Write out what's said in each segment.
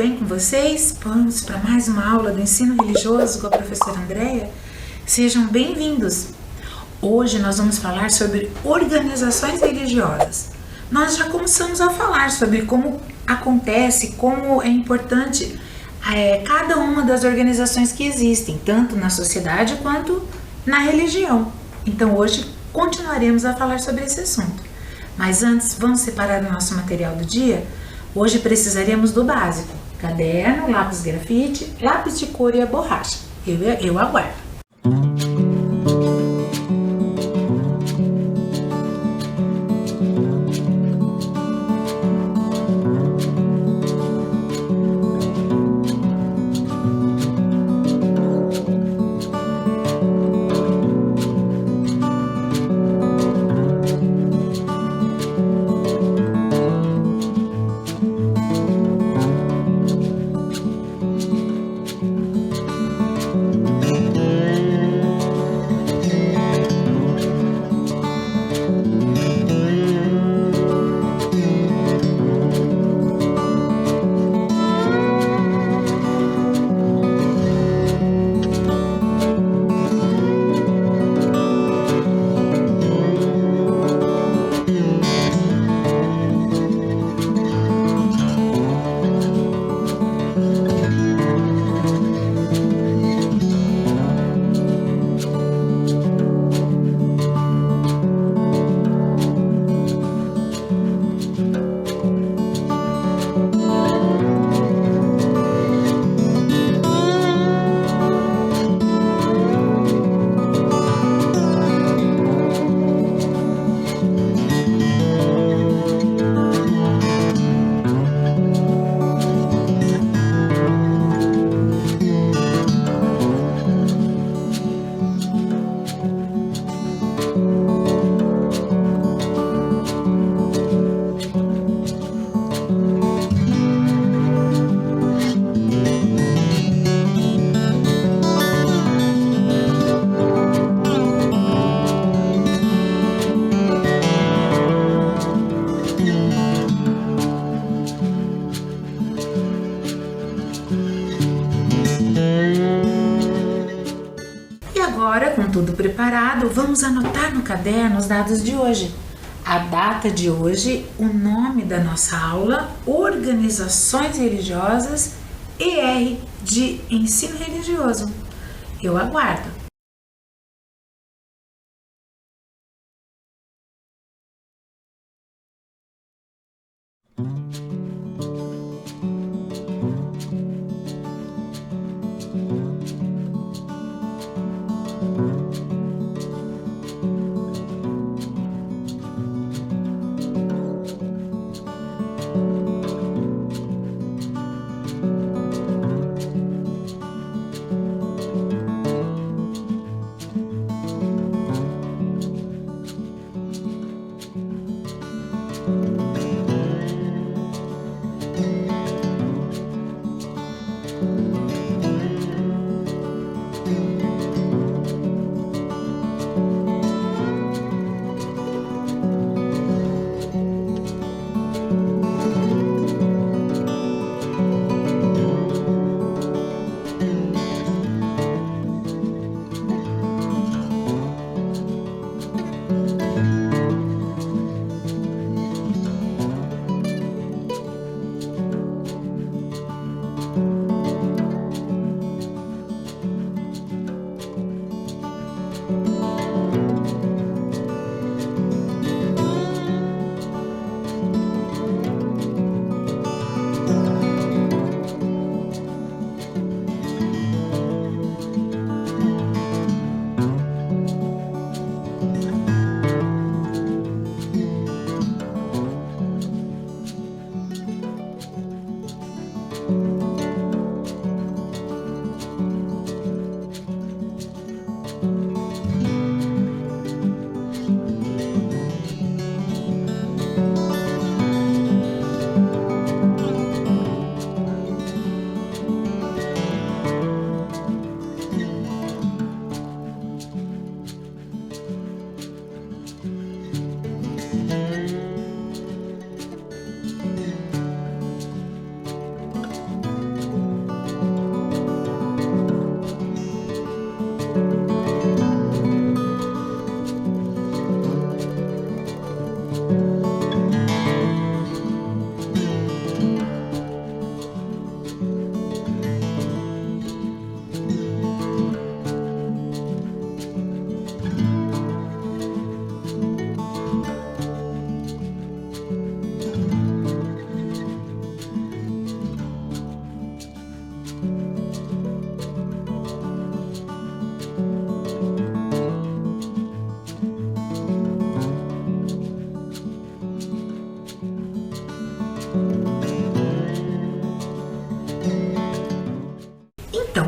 bem com vocês? Vamos para mais uma aula do ensino religioso com a professora Andréia? Sejam bem-vindos! Hoje nós vamos falar sobre organizações religiosas. Nós já começamos a falar sobre como acontece, como é importante cada uma das organizações que existem, tanto na sociedade quanto na religião. Então hoje continuaremos a falar sobre esse assunto. Mas antes, vamos separar o nosso material do dia? Hoje precisaremos do básico: caderno, lápis grafite, lápis de cor e a borracha. Eu aguardo. Agora, com tudo preparado, vamos anotar no caderno os dados de hoje. A data de hoje, o nome da nossa aula, Organizações Religiosas, ER de Ensino Religioso. Eu aguardo.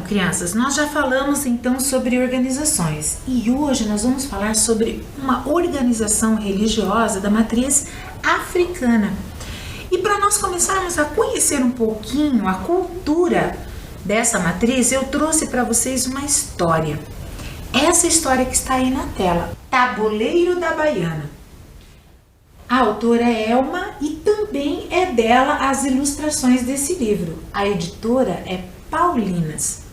crianças, nós já falamos então sobre organizações e hoje nós vamos falar sobre uma organização religiosa da matriz africana. E para nós começarmos a conhecer um pouquinho a cultura dessa matriz, eu trouxe para vocês uma história. Essa história que está aí na tela, Tabuleiro da Baiana. A autora é Elma e também é dela as ilustrações desse livro. A editora é Paulinas.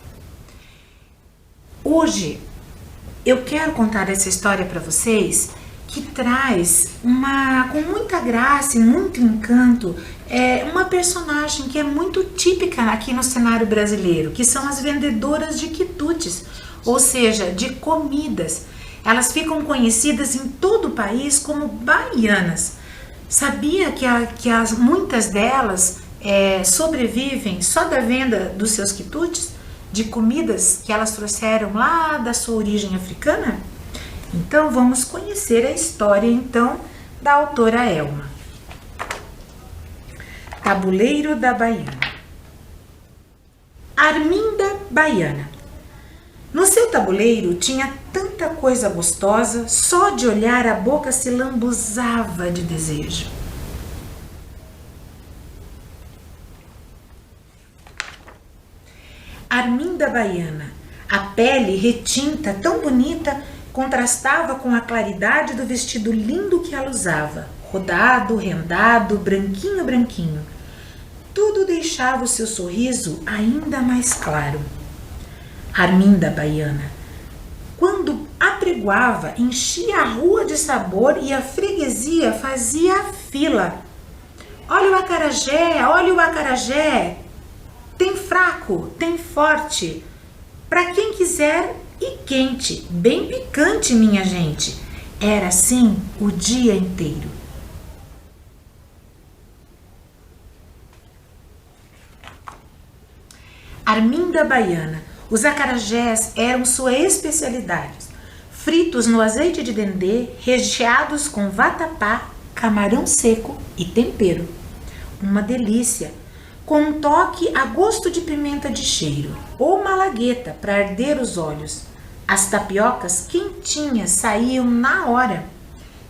Hoje eu quero contar essa história para vocês que traz com muita graça e muito encanto uma personagem que é muito típica aqui no cenário brasileiro, que são as vendedoras de quitutes, ou seja, de comidas. Elas ficam conhecidas em todo o país como baianas. Sabia que muitas delas sobrevivem só da venda dos seus quitutes, de comidas que elas trouxeram lá da sua origem africana? Então vamos conhecer a história então da autora Elma. Tabuleiro da Baiana. Arminda Baiana. No seu tabuleiro tinha tanta coisa gostosa, só de olhar a boca se lambuzava de desejo. Arminda Baiana, a pele retinta, tão bonita, contrastava com a claridade do vestido lindo que ela usava, rodado, rendado, branquinho, branquinho. Tudo deixava o seu sorriso ainda mais claro. Arminda Baiana, quando apregoava, enchia a rua de sabor e a freguesia fazia fila. Olha o acarajé, tem fraco, tem forte, para quem quiser e quente, bem picante, minha gente. Era assim o dia inteiro. Arminda Baiana, os acarajés eram sua especialidade, fritos no azeite de dendê, recheados com vatapá, camarão seco e tempero. Uma delícia, com um toque a gosto de pimenta de cheiro, ou malagueta para arder os olhos. As tapiocas quentinhas saíam na hora,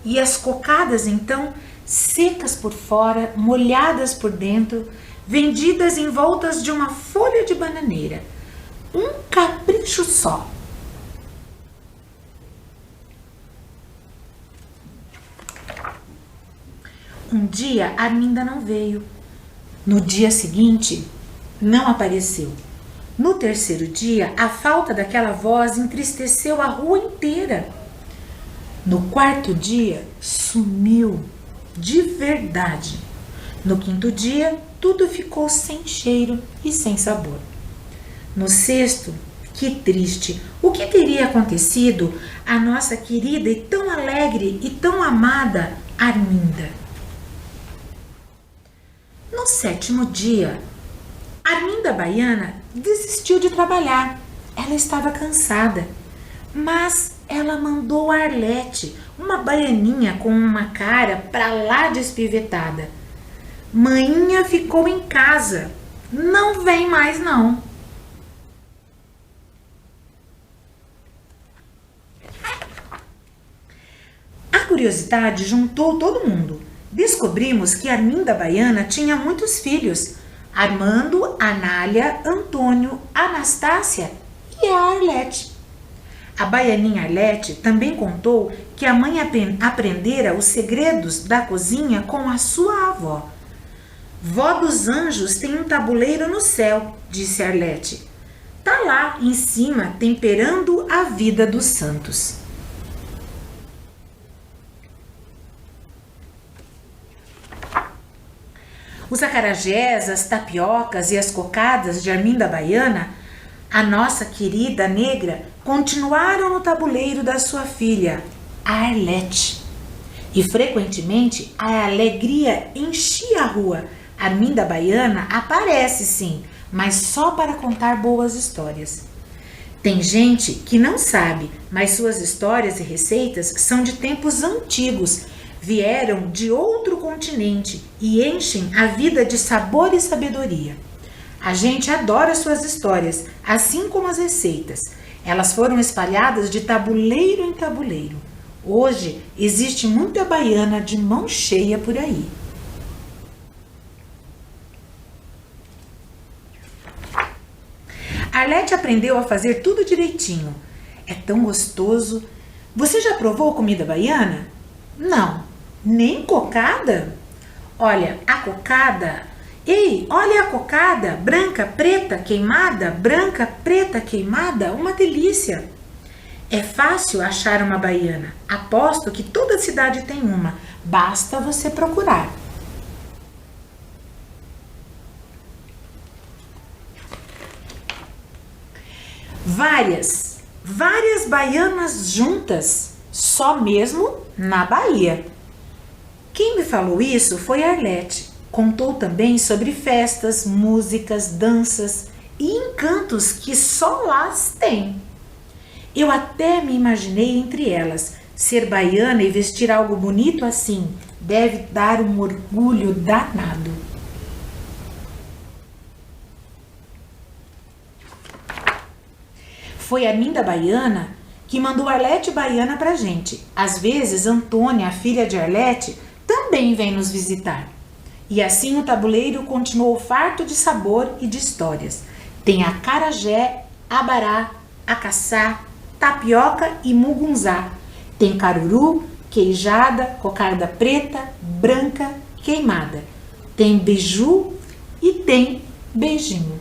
e as cocadas então, secas por fora, molhadas por dentro, vendidas em voltas de uma folha de bananeira. Um capricho só. Um dia Arminda não veio. No dia seguinte, não apareceu. No terceiro dia, a falta daquela voz entristeceu a rua inteira. No quarto dia, sumiu, de verdade. No quinto dia, tudo ficou sem cheiro e sem sabor. No sexto, que triste, o que teria acontecido à nossa querida e tão alegre e tão amada Arminda? No sétimo dia, Arminda Baiana desistiu de trabalhar. Ela estava cansada, mas ela mandou a Arlete, uma baianinha com uma cara pra lá de espivetada. Mainha ficou em casa, não vem mais não. A curiosidade juntou todo mundo. Descobrimos que Arminda Baiana tinha muitos filhos: Armando, Anália, Antônio, Anastácia e a Arlete. A baianinha Arlete também contou que a mãe aprendera os segredos da cozinha com a sua avó. Vó dos anjos tem um tabuleiro no céu, disse Arlete. Tá lá em cima temperando a vida dos santos. Os acarajés, as tapiocas e as cocadas de Arminda Baiana, a nossa querida negra, continuaram no tabuleiro da sua filha, a Arlete. E frequentemente a alegria enchia a rua. Arminda Baiana aparece sim, mas só para contar boas histórias. Tem gente que não sabe, mas suas histórias e receitas são de tempos antigos, vieram de outro continente e enchem a vida de sabor e sabedoria. A gente adora suas histórias, assim como as receitas. Elas foram espalhadas de tabuleiro em tabuleiro. Hoje existe muita baiana de mão cheia por aí. Arlete aprendeu a fazer tudo direitinho. É tão gostoso. Você já provou comida baiana? Não, nem cocada? Olha, a cocada... Ei, olha a cocada, branca, preta, queimada, branca, preta, queimada, uma delícia. É fácil achar uma baiana. Aposto que toda cidade tem uma. Basta você procurar. Várias baianas juntas, só mesmo na Bahia. Quem me falou isso foi Arlete. Contou também sobre festas, músicas, danças e encantos que só lá tem. Eu até me imaginei entre elas. Ser baiana e vestir algo bonito assim deve dar um orgulho danado. Foi a Minda Baiana que mandou Arlete Baiana pra gente. Às vezes, Antônia, a filha de Arlete, também vem nos visitar. E assim o tabuleiro continuou farto de sabor e de histórias. Tem acarajé, abará, acaçá, tapioca e mugunzá. Tem caruru, queijada, cocada preta, branca, queimada. Tem beiju e tem beijinho.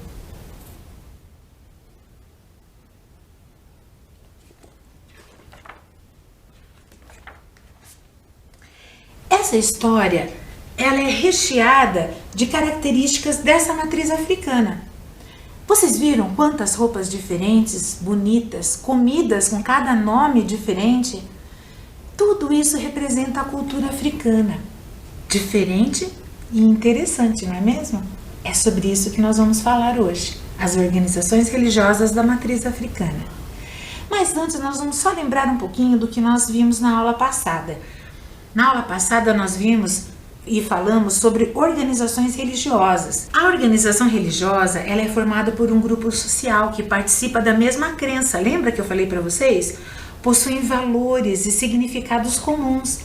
Essa história, ela é recheada de características dessa matriz africana. Vocês viram quantas roupas diferentes, bonitas, comidas com cada nome diferente? Tudo isso representa a cultura africana. Diferente e interessante, não é mesmo? É sobre isso que nós vamos falar hoje, as organizações religiosas da matriz africana. Mas antes nós vamos só lembrar um pouquinho do que nós vimos na aula passada. Na aula passada nós vimos e falamos sobre organizações religiosas. A organização religiosa, ela é formada por um grupo social que participa da mesma crença. Lembra que eu falei para vocês? Possuem valores e significados comuns.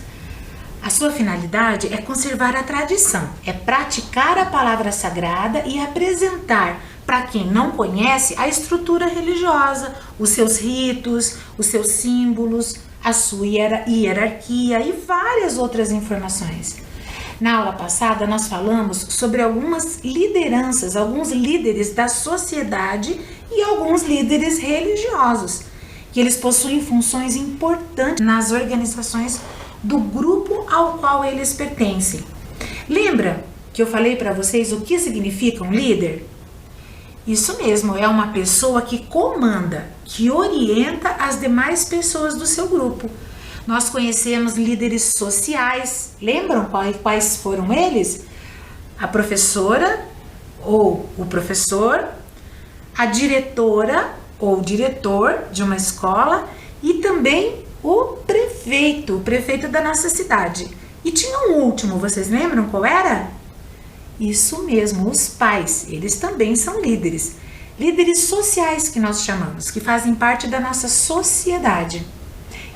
A sua finalidade é conservar a tradição, é praticar a palavra sagrada e apresentar para quem não conhece a estrutura religiosa, os seus ritos, os seus símbolos, a sua hierarquia e várias outras informações. Na aula passada nós falamos sobre algumas lideranças, alguns líderes da sociedade e alguns líderes religiosos, que eles possuem funções importantes nas organizações do grupo ao qual eles pertencem. Lembra que eu falei para vocês o que significa um líder? Isso mesmo, é uma pessoa que comanda, que orienta as demais pessoas do seu grupo. Nós conhecemos líderes sociais, lembram quais foram eles? A professora ou o professor, a diretora ou diretor de uma escola e também o prefeito da nossa cidade. E tinha um último, vocês lembram qual era? Isso mesmo, os pais, eles também são líderes. Líderes sociais que nós chamamos, que fazem parte da nossa sociedade.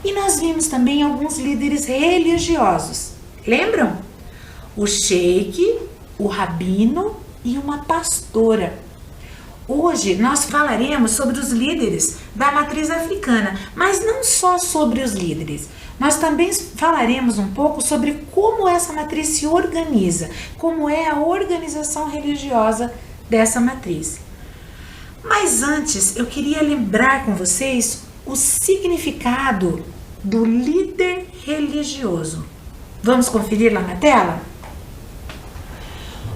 E nós vimos também alguns líderes religiosos. Lembram? O sheik, o rabino e uma pastora. Hoje nós falaremos sobre os líderes da matriz africana, mas não só sobre os líderes. Nós também falaremos um pouco sobre como essa matriz se organiza, como é a organização religiosa dessa matriz. Mas antes, eu queria lembrar com vocês o significado do líder religioso. Vamos conferir lá na tela?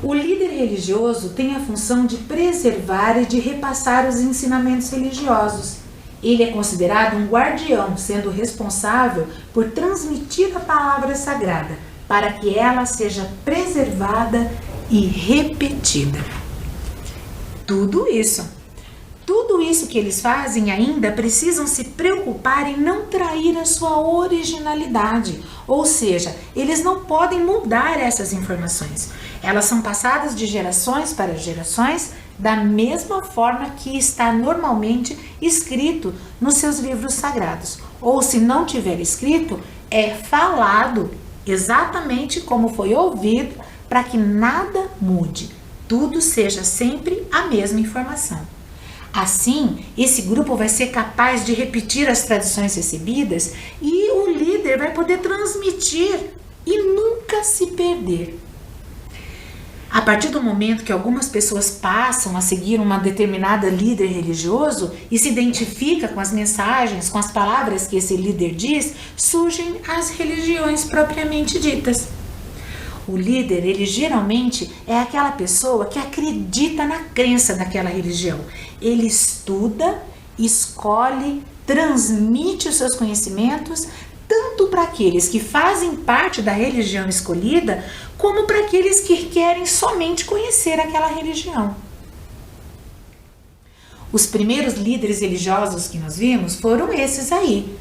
O líder religioso tem a função de preservar e de repassar os ensinamentos religiosos. Ele é considerado um guardião, sendo responsável por transmitir a palavra sagrada, para que ela seja preservada e repetida. Tudo isso que eles fazem ainda precisam se preocupar em não trair a sua originalidade, ou seja, eles não podem mudar essas informações. Elas são passadas de gerações para gerações da mesma forma que está normalmente escrito nos seus livros sagrados. Ou se não tiver escrito, é falado exatamente como foi ouvido, para que nada mude, tudo seja sempre a mesma informação. Assim, esse grupo vai ser capaz de repetir as tradições recebidas e o líder vai poder transmitir e nunca se perder. A partir do momento que algumas pessoas passam a seguir uma determinada líder religioso e se identifica com as mensagens, com as palavras que esse líder diz, surgem as religiões propriamente ditas. O líder, ele geralmente é aquela pessoa que acredita na crença daquela religião. Ele estuda, escolhe, transmite os seus conhecimentos, tanto para aqueles que fazem parte da religião escolhida, como para aqueles que querem somente conhecer aquela religião. Os primeiros líderes religiosos que nós vimos foram esses aí.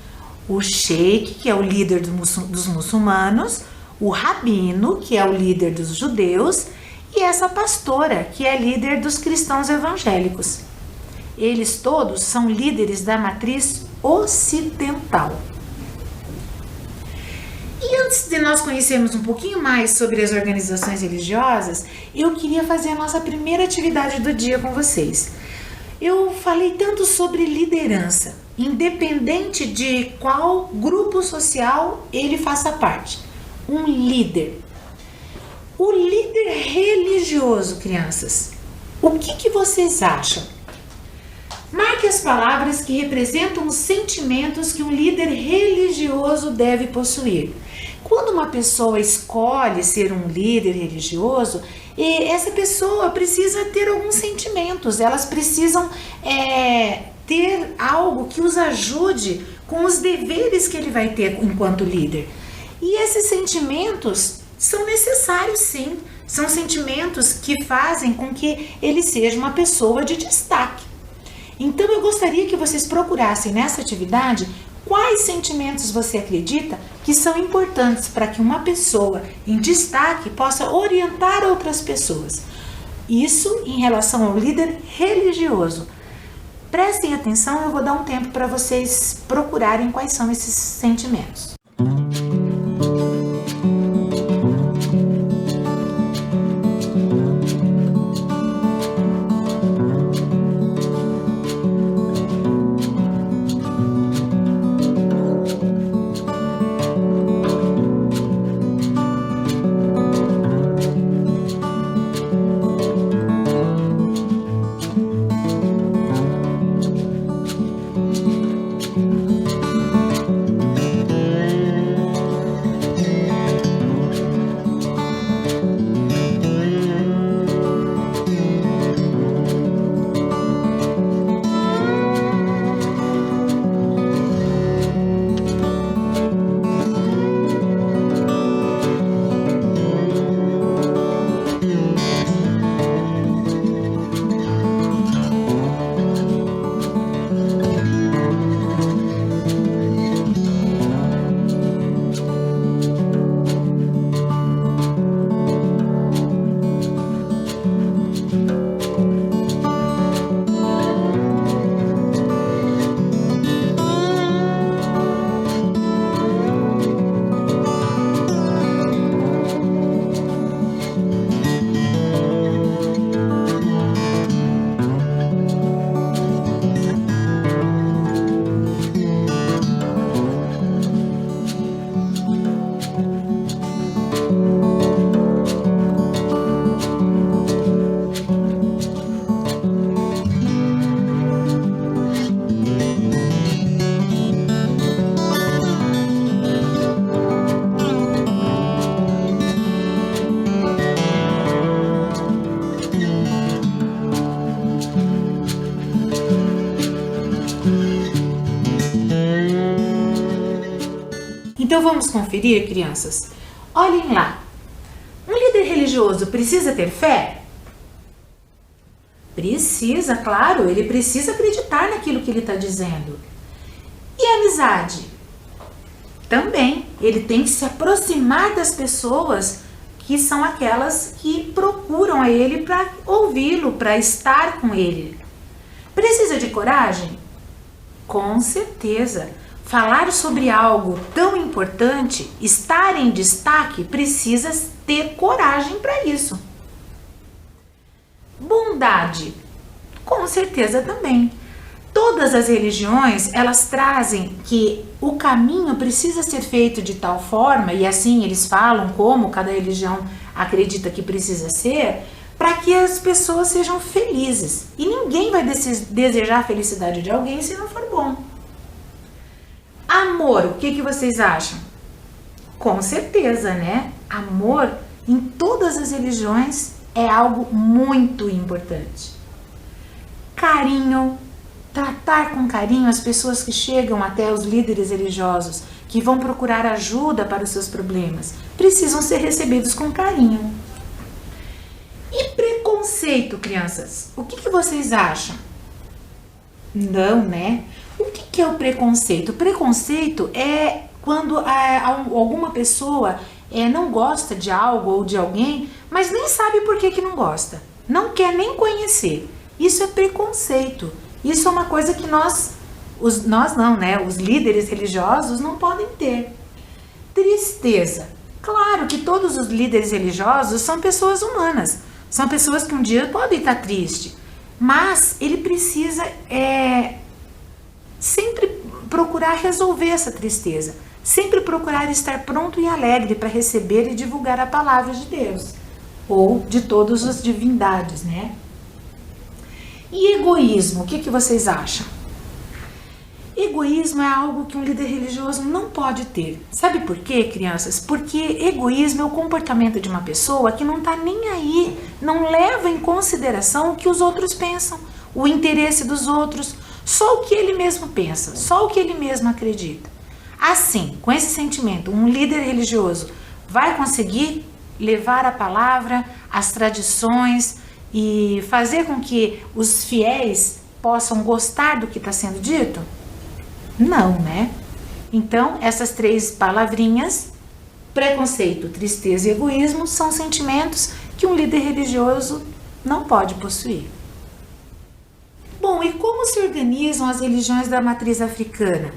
O sheik, que é o líder dos muçulmanos, o rabino, que é o líder dos judeus, e essa pastora, que é líder dos cristãos evangélicos. Eles todos são líderes da matriz ocidental. E antes de nós conhecermos um pouquinho mais sobre as organizações religiosas, eu queria fazer a nossa primeira atividade do dia com vocês. Eu falei tanto sobre liderança, independente de qual grupo social ele faça parte. Um líder. O líder religioso, crianças. O que vocês acham? Marque as palavras que representam os sentimentos que um líder religioso deve possuir. Quando uma pessoa escolhe ser um líder religioso, essa pessoa precisa ter alguns sentimentos, elas precisam ter algo que os ajude com os deveres que ele vai ter enquanto líder. E esses sentimentos são necessários, sim, são sentimentos que fazem com que ele seja uma pessoa de destaque. Então eu gostaria que vocês procurassem nessa atividade quais sentimentos você acredita que são importantes para que uma pessoa em destaque possa orientar outras pessoas. Isso em relação ao líder religioso. Prestem atenção, eu vou dar um tempo para vocês procurarem quais são esses sentimentos. Então vamos conferir, crianças? Olhem lá. Um líder religioso precisa ter fé? Precisa, claro, ele precisa acreditar naquilo que ele está dizendo. E a amizade? Também, ele tem que se aproximar das pessoas que são aquelas que procuram a ele para ouvi-lo, para estar com ele. Precisa de coragem? Com certeza. Falar sobre algo tão importante, estar em destaque, precisa ter coragem para isso. Bondade? Com certeza também. Todas as religiões, elas trazem que o caminho precisa ser feito de tal forma, e assim eles falam como cada religião acredita que precisa ser, para que as pessoas sejam felizes. E ninguém vai desejar a felicidade de alguém se não for bom. Amor, o que vocês acham? Com certeza, né? Amor em todas as religiões é algo muito importante. Carinho, tratar com carinho as pessoas que chegam até os líderes religiosos, que vão procurar ajuda para os seus problemas, precisam ser recebidos com carinho. E preconceito, crianças? O que vocês acham? Não, né? O que é o preconceito? O preconceito é quando alguma pessoa não gosta de algo ou de alguém, mas nem sabe por que não gosta. Não quer nem conhecer. Isso é preconceito. Isso é uma coisa que os líderes religiosos não podem ter. Tristeza. Claro que todos os líderes religiosos são pessoas humanas. São pessoas que um dia podem estar tristes. Mas ele precisa sempre procurar resolver essa tristeza. Sempre procurar estar pronto e alegre para receber e divulgar a palavra de Deus. Ou de todas as divindades, né? E egoísmo, o que vocês acham? Egoísmo é algo que um líder religioso não pode ter. Sabe por quê, crianças? Porque egoísmo é o comportamento de uma pessoa que não está nem aí, não leva em consideração o que os outros pensam, o interesse dos outros, só o que ele mesmo pensa, só o que ele mesmo acredita. Assim, com esse sentimento, um líder religioso vai conseguir levar a palavra, as tradições e fazer com que os fiéis possam gostar do que está sendo dito? Não, né? Então, essas 3 palavrinhas, preconceito, tristeza e egoísmo, são sentimentos que um líder religioso não pode possuir. Bom, e como se organizam as religiões da matriz africana?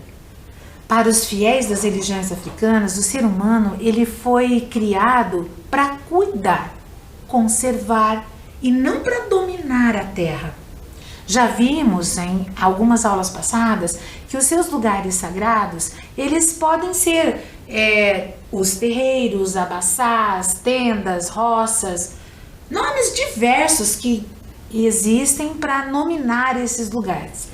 Para os fiéis das religiões africanas, o ser humano ele foi criado para cuidar, conservar e não para dominar a terra. Já vimos em algumas aulas passadas que os seus lugares sagrados, eles podem ser os terreiros, abaçás, tendas, roças, nomes diversos que existem para nominar esses lugares.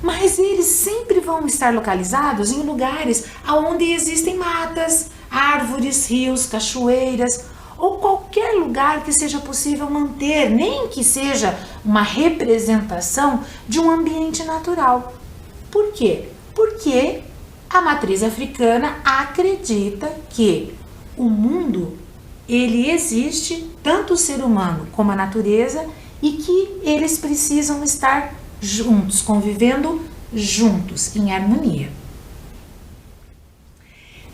Mas eles sempre vão estar localizados em lugares onde existem matas, árvores, rios, cachoeiras, ou qualquer lugar que seja possível manter, nem que seja uma representação de um ambiente natural. Por quê? Porque a matriz africana acredita que o mundo, ele existe, tanto o ser humano como a natureza, e que eles precisam estar juntos, convivendo juntos, em harmonia.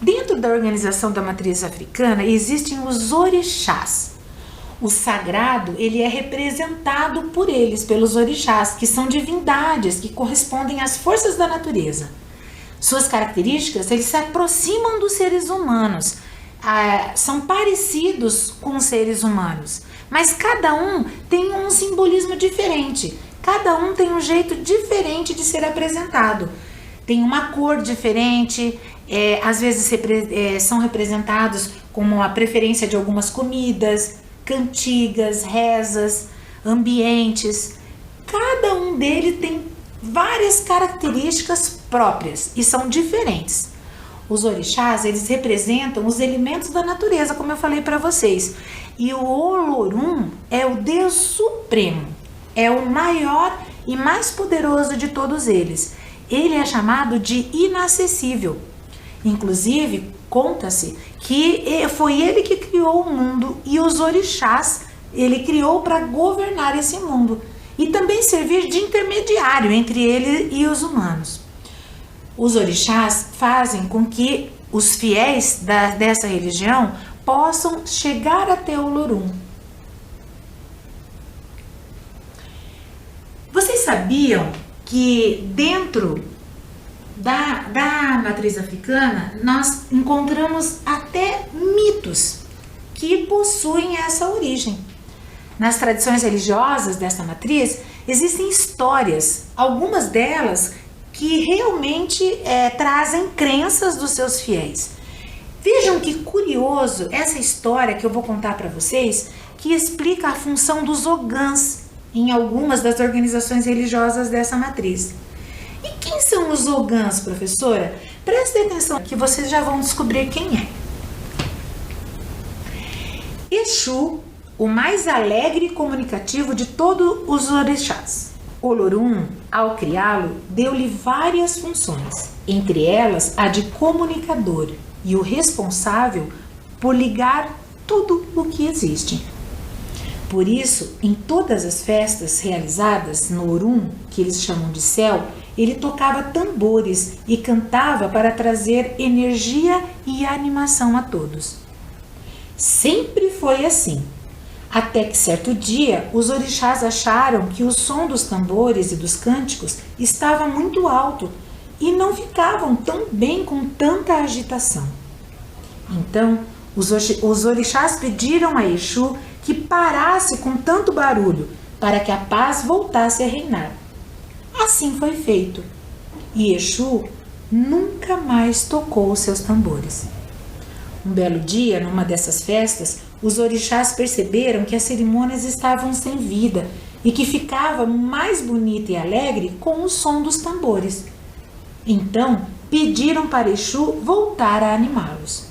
Dentro da organização da matriz africana existem os orixás. O sagrado, ele é representado por eles, pelos orixás, que são divindades que correspondem às forças da natureza. Suas características, eles se aproximam dos seres humanos, são parecidos com os seres humanos, mas cada um tem um simbolismo diferente, cada um tem um jeito diferente de ser apresentado. Tem uma cor diferente, às vezes são representados como a preferência de algumas comidas, cantigas, rezas, ambientes. Cada um deles tem várias características próprias e são diferentes. Os orixás, eles representam os elementos da natureza, como eu falei para vocês. E o Olorum é o Deus Supremo, é o maior e mais poderoso de todos eles. Ele é chamado de inacessível. Inclusive, conta-se que foi ele que criou o mundo e os orixás ele criou para governar esse mundo e também servir de intermediário entre ele e os humanos. Os orixás fazem com que os fiéis dessa religião possam chegar até o Olorum. Vocês sabiam que dentro da matriz africana nós encontramos até mitos que possuem essa origem? Nas tradições religiosas dessa matriz existem histórias, algumas delas que realmente trazem crenças dos seus fiéis. Vejam que curioso essa história que eu vou contar para vocês, que explica a função dos ogãs em algumas das organizações religiosas dessa matriz. E quem são os ogãs, professora? Prestem atenção que vocês já vão descobrir quem é. Exu, o mais alegre e comunicativo de todos os orixás. Olorum, ao criá-lo, deu-lhe várias funções, entre elas a de comunicador e o responsável por ligar tudo o que existe. Por isso, em todas as festas realizadas no Orum, que eles chamam de céu, ele tocava tambores e cantava para trazer energia e animação a todos. Sempre foi assim, até que certo dia os orixás acharam que o som dos tambores e dos cânticos estava muito alto e não ficavam tão bem com tanta agitação. Então, os orixás pediram a Exu que parasse com tanto barulho para que a paz voltasse a reinar. Assim foi feito, e Exu nunca mais tocou os seus tambores. Um belo dia, numa dessas festas, os orixás perceberam que as cerimônias estavam sem vida e que ficava mais bonita e alegre com o som dos tambores. Então, pediram para Exu voltar a animá-los.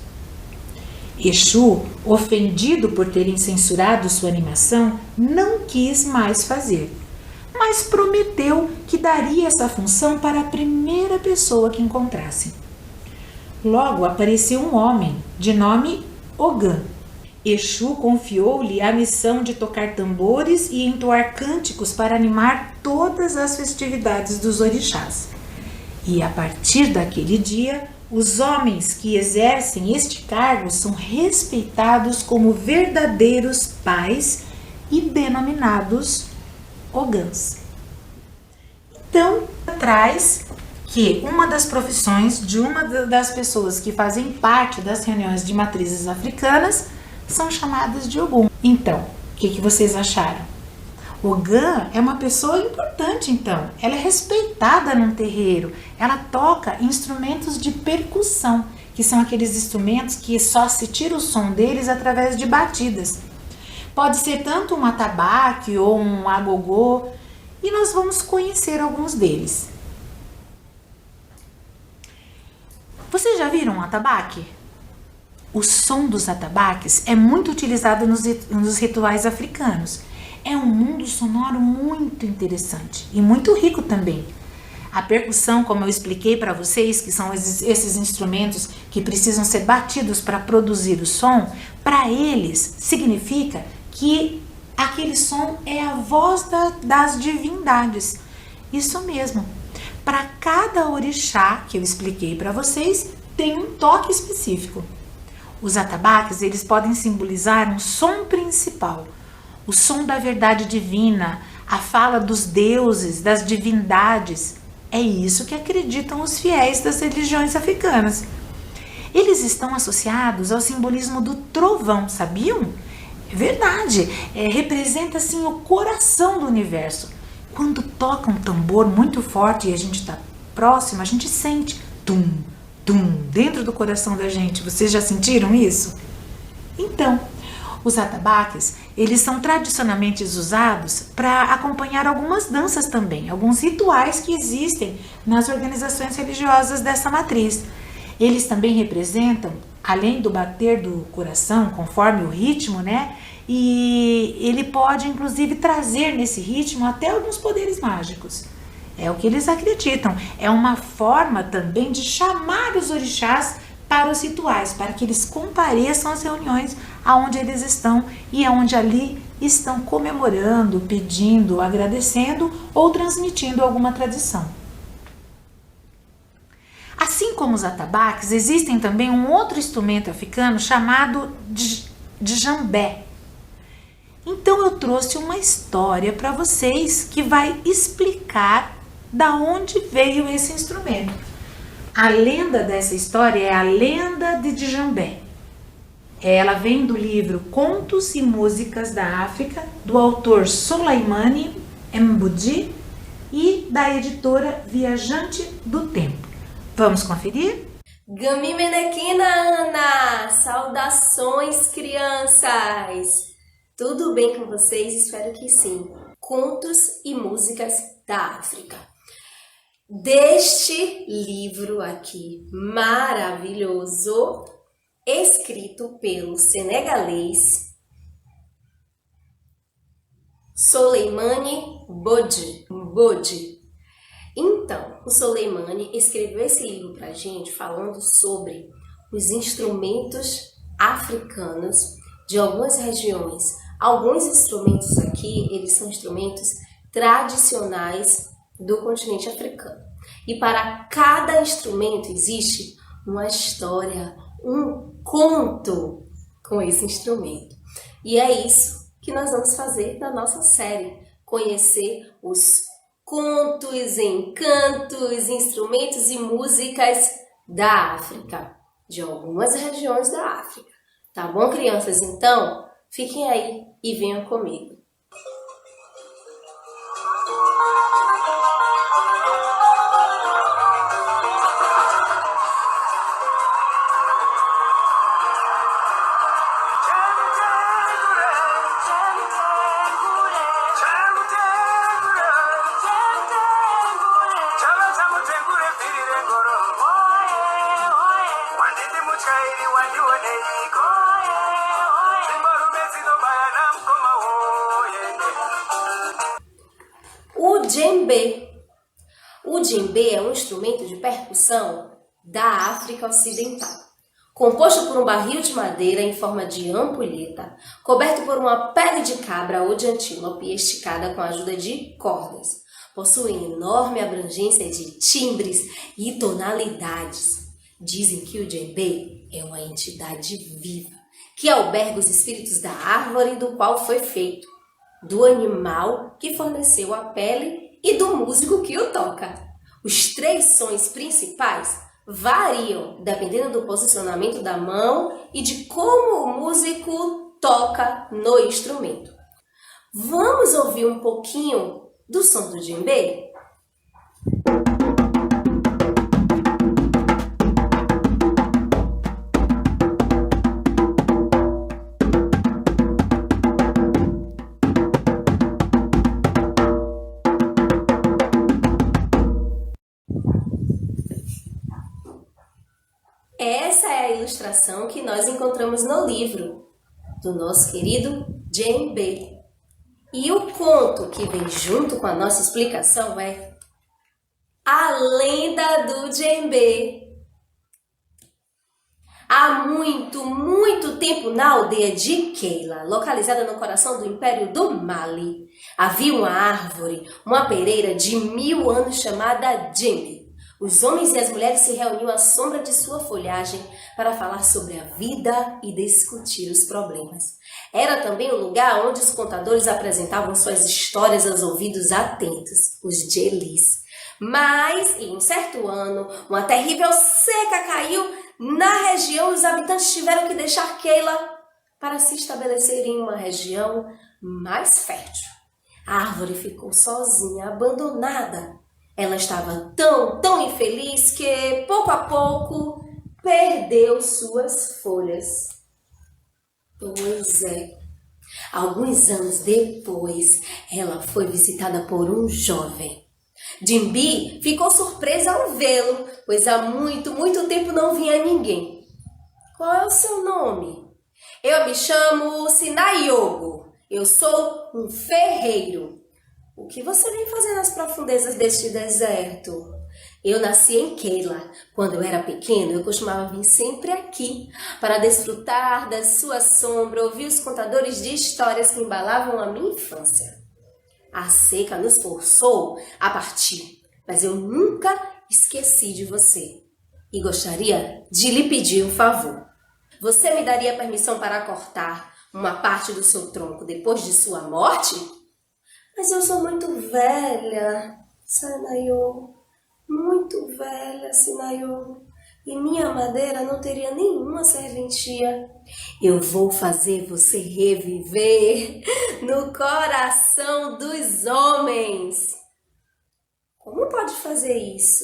Exu, ofendido por terem censurado sua animação, não quis mais fazer, mas prometeu que daria essa função para a primeira pessoa que encontrasse. Logo apareceu um homem, de nome Ogã. Exu confiou-lhe a missão de tocar tambores e entoar cânticos para animar todas as festividades dos orixás. E a partir daquele dia, os homens que exercem este cargo são respeitados como verdadeiros pais e denominados ogãs. Então, traz que uma das profissões de uma das pessoas que fazem parte das reuniões de matrizes africanas são chamadas de Ogum. Então, o que vocês acharam? Ogã é uma pessoa importante, então. Ela é respeitada num terreiro. Ela toca instrumentos de percussão, que são aqueles instrumentos que só se tira o som deles através de batidas. Pode ser tanto um atabaque ou um agogô, e nós vamos conhecer alguns deles. Vocês já viram um atabaque? O som dos atabaques é muito utilizado nos rituais africanos. É um mundo sonoro muito interessante e muito rico também. A percussão, como eu expliquei para vocês, que são esses instrumentos que precisam ser batidos para produzir o som, para eles significa que aquele som é a voz das divindades. Isso mesmo. Para cada orixá que eu expliquei para vocês, tem um toque específico. Os atabaques, eles podem simbolizar um som principal, o som da verdade divina, a fala dos deuses, das divindades. É isso que acreditam os fiéis das religiões africanas. Eles estão associados ao simbolismo do trovão, sabiam? É verdade, representa assim o coração do universo. Quando toca um tambor muito forte e a gente está próximo, a gente sente tum, tum, dentro do coração da gente. Vocês já sentiram isso? Então, os atabaques, eles são tradicionalmente usados para acompanhar algumas danças também, alguns rituais que existem nas organizações religiosas dessa matriz. Eles também representam, além do bater do coração, conforme o ritmo, né? E ele pode, inclusive, trazer nesse ritmo até alguns poderes mágicos. É o que eles acreditam. É uma forma também de chamar os orixás para os rituais, para que eles compareçam às reuniões aonde eles estão e aonde ali estão comemorando, pedindo, agradecendo ou transmitindo alguma tradição. Assim como os atabaques, existem também um outro instrumento africano chamado djembé. Então eu trouxe uma história para vocês que vai explicar da onde veio esse instrumento. A lenda dessa história é a lenda de Djembé. Ela vem do livro Contos e Músicas da África, do autor Soleimani Mbudi e da editora Viajante do Tempo. Vamos conferir? Gami Menequina, Ana! Saudações, crianças! Tudo bem com vocês? Espero que sim. Contos e Músicas da África. Deste livro aqui, maravilhoso, escrito pelo senegalês Soleimani Mbudi. Então, o Soleimani escreveu esse livro pra gente falando sobre os instrumentos africanos de algumas regiões. Alguns instrumentos aqui, eles são instrumentos tradicionais do continente africano. E para cada instrumento existe uma história, um conto com esse instrumento. E é isso que nós vamos fazer na nossa série. Conhecer os contos, encantos, instrumentos e músicas da África, de algumas regiões da África. Tá bom, crianças? Então, fiquem aí e venham comigo. O djembé. O djembé é um instrumento de percussão da África Ocidental, composto por um barril de madeira em forma de ampulheta, coberto por uma pele de cabra ou de antílope e esticada com a ajuda de cordas. Possui enorme abrangência de timbres e tonalidades. Dizem que o djembé é uma entidade viva, que alberga os espíritos da árvore do qual foi feito, do animal que forneceu a pele e do músico que o toca. Os 3 sons principais variam dependendo do posicionamento da mão e de como o músico toca no instrumento. Vamos ouvir um pouquinho do som do djembé? Essa é a ilustração que nós encontramos no livro do nosso querido djembé. E o conto que vem junto com a nossa explicação é A Lenda do Djembé. Há muito, muito tempo na aldeia de Keila, localizada no coração do Império do Mali, havia uma árvore, uma pereira de 1000 anos chamada djembé. Os homens e as mulheres se reuniam à sombra de sua folhagem para falar sobre a vida e discutir os problemas. Era também um lugar onde os contadores apresentavam suas histórias aos ouvidos atentos, os djelis. Mas, em um certo ano, uma terrível seca caiu na região e os habitantes tiveram que deixar Keila para se estabelecer em uma região mais fértil. A árvore ficou sozinha, abandonada. Ela estava tão infeliz que, pouco a pouco, perdeu suas folhas. Pois é. Alguns anos depois, ela foi visitada por um jovem. Djembé ficou surpresa ao vê-lo, pois há muito tempo não vinha ninguém. Qual é o seu nome? Eu me chamo Sinaiogo. Eu sou um ferreiro. O que você vem fazer nas profundezas deste deserto? Eu nasci em Keila. Quando eu era pequeno, eu costumava vir sempre aqui para desfrutar da sua sombra, ouvir os contadores de histórias que embalavam a minha infância. A seca nos forçou a partir, mas eu nunca esqueci de você. e gostaria de lhe pedir um favor. Você me daria permissão para cortar uma parte do seu tronco depois de sua morte? Mas eu sou muito velha, Sinayogo. Muito velha, Sinayogo. E minha madeira não teria nenhuma serventia. Eu vou fazer você reviver no coração dos homens. Como pode fazer isso?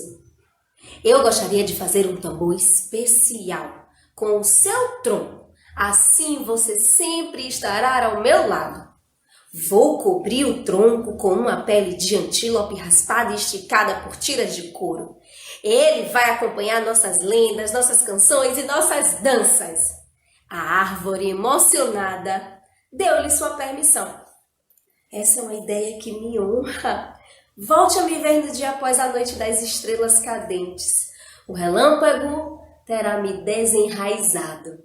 Eu gostaria de fazer um tambor especial com o seu tronco. Assim você sempre estará ao meu lado. Vou cobrir o tronco com uma pele de antílope raspada e esticada por tiras de couro. Ele vai acompanhar nossas lendas, nossas canções e nossas danças. A árvore, emocionada, deu-lhe sua permissão. Essa é uma ideia que me honra. Volte a me ver no dia após a noite das estrelas cadentes. O relâmpago terá me desenraizado.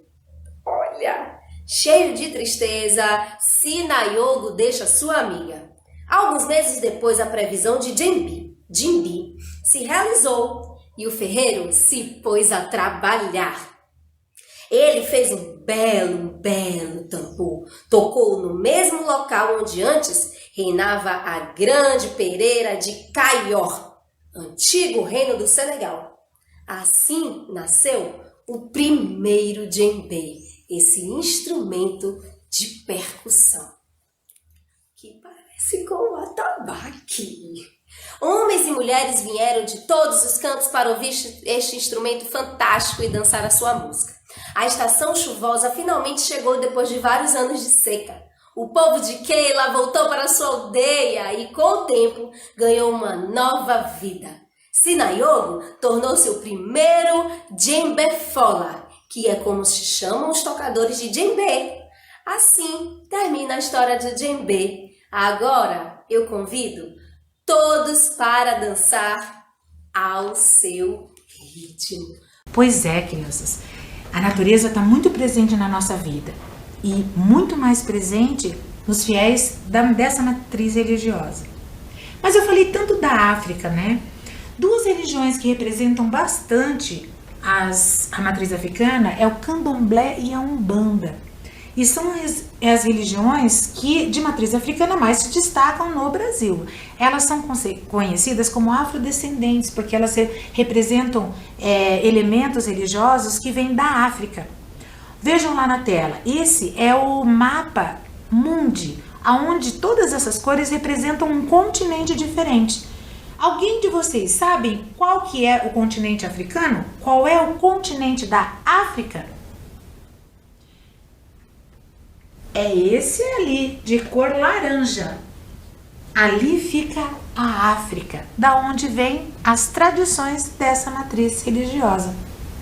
Olha, cheio de tristeza, Sinayogo deixa sua amiga. Alguns meses depois, a previsão de Jimbi se realizou e o ferreiro se pôs a trabalhar. Ele fez um belo tambor, tocou no mesmo local onde antes reinava a grande pereira de Caior, antigo reino do Senegal. Assim nasceu o primeiro djembe, esse instrumento de percussão, que parece com o atabaque. Homens e mulheres vieram de todos os cantos para ouvir este instrumento fantástico e dançar a sua música. A estação chuvosa finalmente chegou depois de vários anos de seca. O povo de Keila voltou para sua aldeia e, com o tempo, ganhou uma nova vida. Sinayogo tornou-se o primeiro djembefola, que é como se chamam os tocadores de djembe. Assim termina a história do djembe. Agora eu convido todos para dançar ao seu ritmo. Pois é, crianças, a natureza está muito presente na nossa vida e muito mais presente nos fiéis dessa matriz religiosa. Mas eu falei tanto da África, né? Duas religiões que representam bastante a matriz africana é o Candomblé e a Umbanda. E são as religiões que de matriz africana mais se destacam no Brasil. Elas são conhecidas como afrodescendentes, porque elas representam elementos religiosos que vêm da África. Vejam lá na tela, esse é o mapa mundi, onde todas essas cores representam um continente diferente. Alguém de vocês sabe qual que é o continente africano? Qual é o continente da África? É esse ali, de cor laranja. Ali fica a África, da onde vêm as tradições dessa matriz religiosa.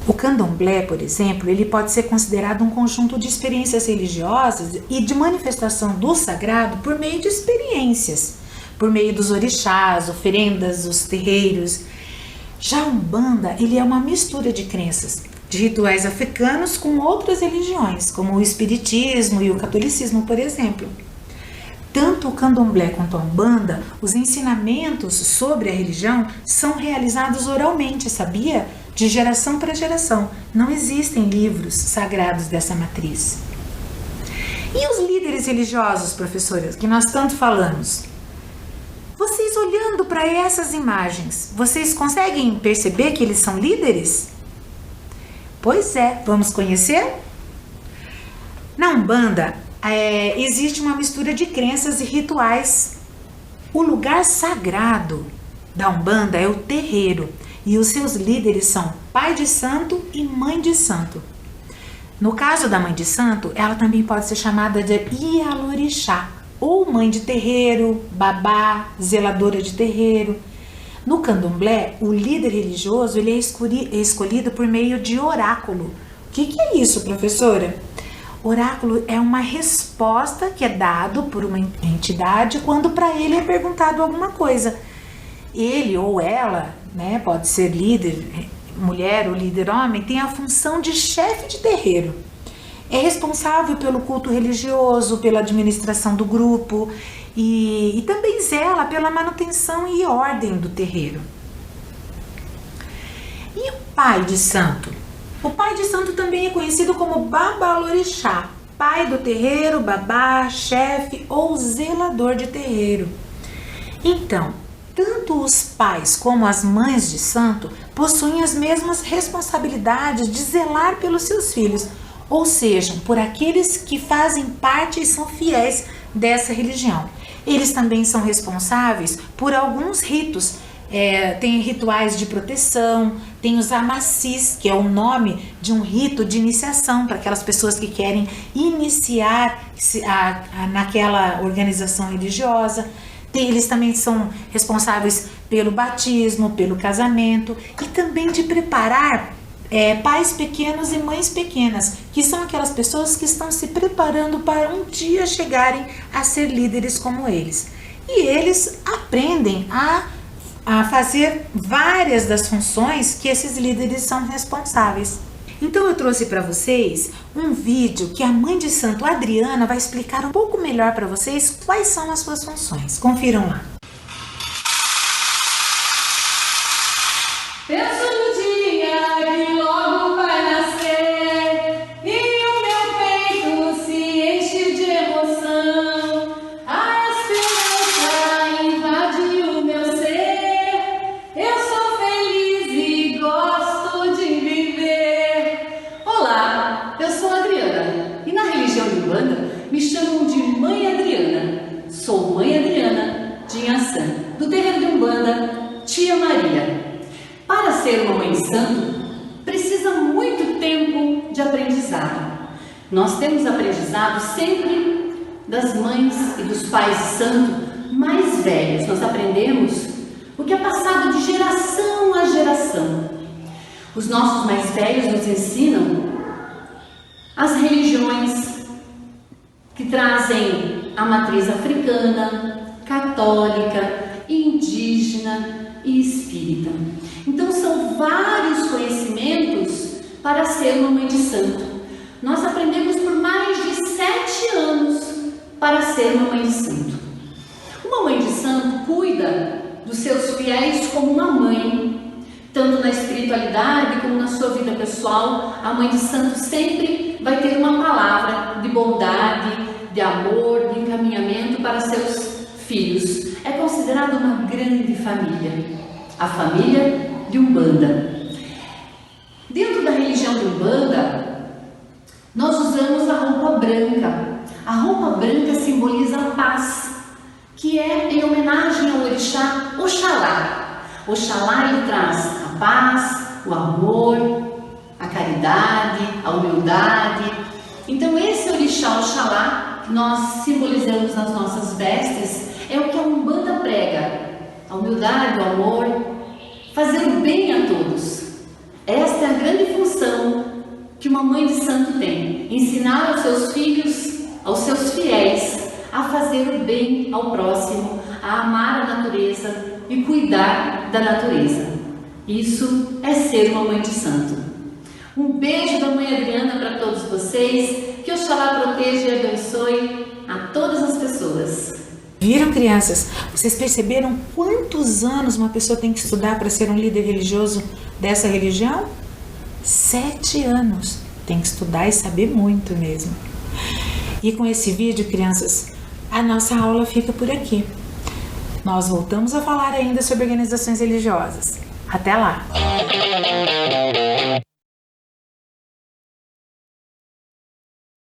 O candomblé, por exemplo, ele pode ser considerado um conjunto de experiências religiosas e de manifestação do sagrado por meio de experiências, por meio dos orixás, oferendas, os terreiros. Já a Umbanda, ele é uma mistura de crenças, de rituais africanos com outras religiões, como o espiritismo e o catolicismo, por exemplo. Tanto o candomblé quanto a Umbanda, os ensinamentos sobre a religião são realizados oralmente, sabia? De geração para geração. Não existem livros sagrados dessa matriz. E os líderes religiosos, professoras, que nós tanto falamos? Vocês olhando para essas imagens, vocês conseguem perceber que eles são líderes? Pois é, vamos conhecer? Na Umbanda, existe uma mistura de crenças e rituais. O lugar sagrado da Umbanda é o terreiro e os seus líderes são pai de santo e mãe de santo. No caso da mãe de santo, ela também pode ser chamada de Ialorixá, ou mãe de terreiro, babá, zeladora de terreiro. No candomblé, o líder religioso ele é escolhido por meio de oráculo. O que é isso, professora? Oráculo é uma resposta que é dado por uma entidade quando para ele é perguntado alguma coisa. Ele ou ela, né, pode ser líder mulher ou líder homem, tem a função de chefe de terreiro. É responsável pelo culto religioso, pela administração do grupo e também zela pela manutenção e ordem do terreiro. E pai de santo? O pai de santo também é conhecido como babalorixá, pai do terreiro, babá, chefe ou zelador de terreiro. Então, tanto os pais como as mães de santo possuem as mesmas responsabilidades de zelar pelos seus filhos, ou seja, por aqueles que fazem parte e são fiéis dessa religião. Eles também são responsáveis por alguns ritos. Tem rituais de proteção, tem os amacis, que é o nome de um rito de iniciação para aquelas pessoas que querem iniciar naquela organização religiosa. Eles também são responsáveis pelo batismo, pelo casamento e também de preparar pais pequenos e mães pequenas, que são aquelas pessoas que estão se preparando para um dia chegarem a ser líderes como eles. E eles aprendem a fazer várias das funções que esses líderes são responsáveis. Então eu trouxe para vocês um vídeo que a mãe de santo Adriana vai explicar um pouco melhor para vocês quais são as suas funções. Confiram lá. Penso no dia que logo vai nascer e o meu peito se enche de emoção. A esperança invade o meu ser. Eu sou feliz e gosto de viver. Olá, eu sou a Adriana e na religião de Umbanda me chamam de Mãe Adriana. Sou Mãe Adriana de Inhaçã, do terreiro de Umbanda, Tia Maria. Para ser uma mãe de santo, precisa muito tempo de aprendizado. Nós temos aprendizado sempre das mães e dos pais de santo mais velhos. Nós aprendemos o que é passado de geração a geração. Os nossos mais velhos nos ensinam as religiões que trazem a matriz africana, católica, indígena e espírita. Então são vários conhecimentos para ser uma mãe de santo. Nós aprendemos por mais de 7 anos para ser uma mãe de santo. Uma mãe de santo cuida dos seus fiéis como uma mãe, tanto na espiritualidade como na sua vida pessoal. A mãe de santo sempre vai ter uma palavra de bondade, de amor, de encaminhamento para seus filhos. É considerada uma grande família, a família de Umbanda. Dentro da religião de Umbanda, nós usamos a roupa branca. A roupa branca simboliza a paz, que é em homenagem ao orixá Oxalá. Oxalá, ele traz a paz, o amor, a caridade, a humildade. Então esse orixá Oxalá que nós simbolizamos nas nossas vestes é o que a Umbanda prega: a humildade, o amor, fazer o bem a todos. Esta é a grande função que uma mãe de santo tem: ensinar aos seus filhos, aos seus fiéis, a fazer o bem ao próximo, a amar a natureza e cuidar da natureza. Isso é ser uma mãe de santo. Um beijo da Mãe Adriana para todos vocês. Que Oxalá proteja e abençoe a todas as pessoas. Viram, crianças? Vocês perceberam quantos anos uma pessoa tem que estudar para ser um líder religioso dessa religião? 7 anos. Tem que estudar e saber muito mesmo. E com esse vídeo, crianças, a nossa aula fica por aqui. Nós voltamos a falar ainda sobre organizações religiosas. Até lá!